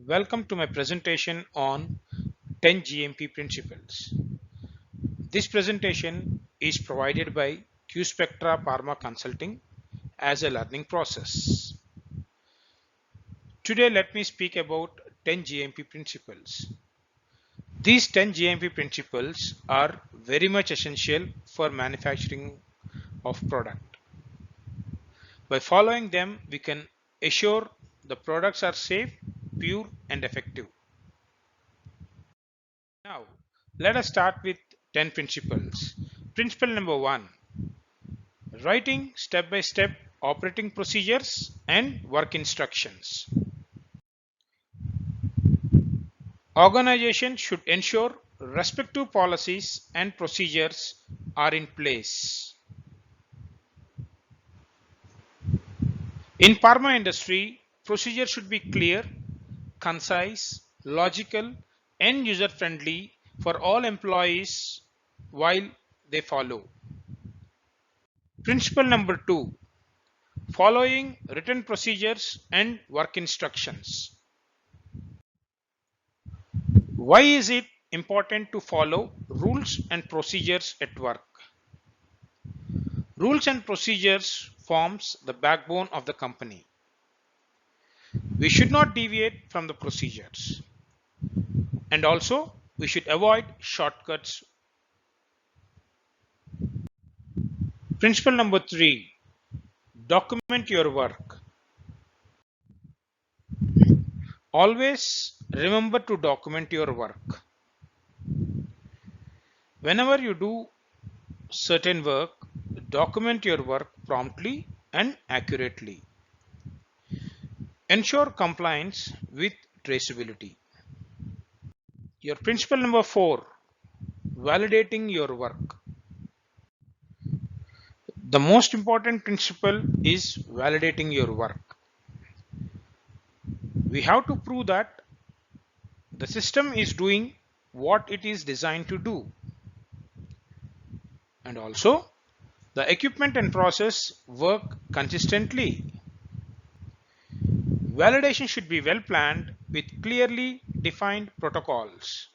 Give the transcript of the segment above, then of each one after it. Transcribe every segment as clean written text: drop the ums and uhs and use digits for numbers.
Welcome to my presentation on 10 GMP principles. This presentation is provided by QSpectra Pharma Consulting as a learning process. Today let me speak about 10 GMP principles. These 10 GMP principles are very much essential for manufacturing of product. By following them, we can assure the products are safe, pure and effective. Now, let us start with 10 principles. Principle number 1, writing step-by-step operating procedures and work instructions. Organization should ensure respective policies and procedures are in place. In pharma industry, procedures should be clear, concise, logical, and user-friendly for all employees while they follow. Principle number 2, following written procedures and work instructions. Why is it important to follow rules and procedures at work? Rules and procedures forms the backbone of the company. We should not deviate from the procedures. And also, we should avoid shortcuts. Principle number 3, document your work. Always remember to document your work. Whenever you do certain work, document your work promptly and accurately. Ensure compliance with traceability. Your principle number 4, validating your work. The most important principle is validating your work. We have to prove that the system is doing what it is designed to do. And also, the equipment and process work consistently. Validation should be well planned with clearly defined protocols.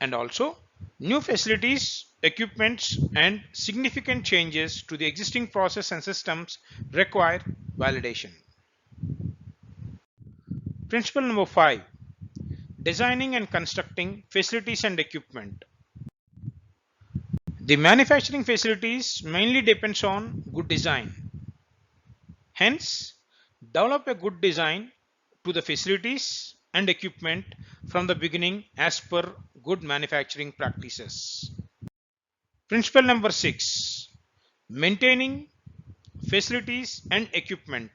And also, new facilities, equipments, and significant changes to the existing process and systems require validation. Principle number 5, designing and constructing facilities and equipment. The manufacturing facilities mainly depends on good design. Hence, develop a good design to the facilities and equipment from the beginning as per good manufacturing practices. Principle number 6, maintaining facilities and equipment.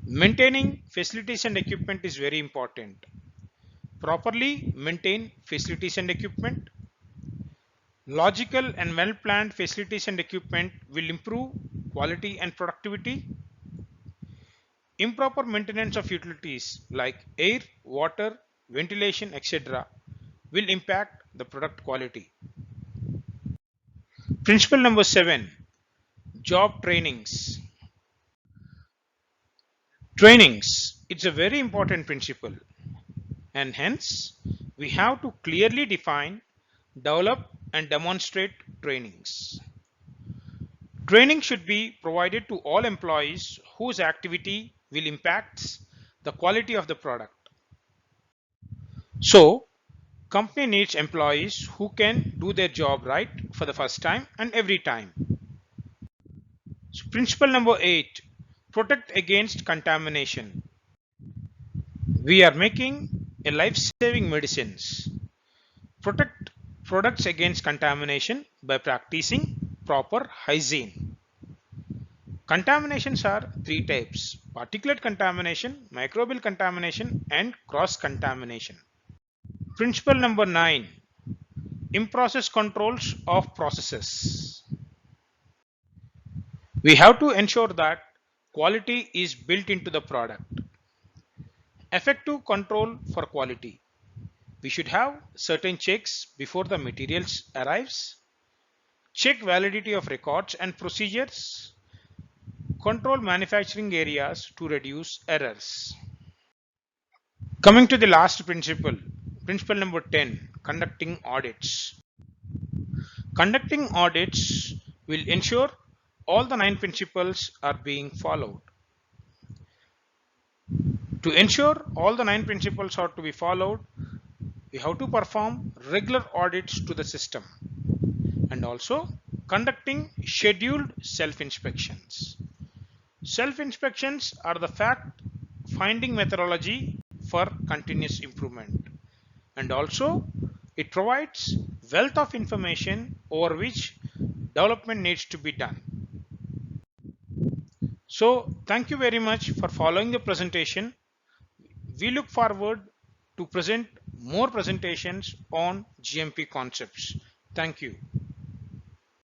Maintaining facilities and equipment is very important. Properly maintain facilities and equipment. Logical and well-planned facilities and equipment will improve quality and productivity. Improper maintenance of utilities like air, water, ventilation, etc. will impact the product quality. Principle number 7, job trainings. Trainings, it's a very important principle, and hence we have to clearly define, develop and demonstrate trainings. Training should be provided to all employees whose activity will impact the quality of the product. So, company needs employees who can do their job right for the first time and every time. So, principle number 8, protect against contamination. We are making a life-saving medicines. Protect products against contamination by practicing proper hygiene. Contaminations are 3 types: particulate contamination, microbial contamination, and cross-contamination. Principle number 9, in-process controls of processes. We have to ensure that quality is built into the product. Effective control for quality. We should have certain checks before the materials arrives. Check validity of records and procedures. control manufacturing areas to reduce errors. Coming to the last principle, principle number 10, conducting audits. Conducting audits will ensure all the 9 principles are being followed. To ensure all the 9 principles are to be followed, we have to perform regular audits to the system and also conducting scheduled self-inspections. Self-inspections are the fact-finding methodology for continuous improvement, and also it provides wealth of information over which development needs to be done. So thank you very much for following the presentation. We look forward to present more presentations on GMP concepts. Thank you.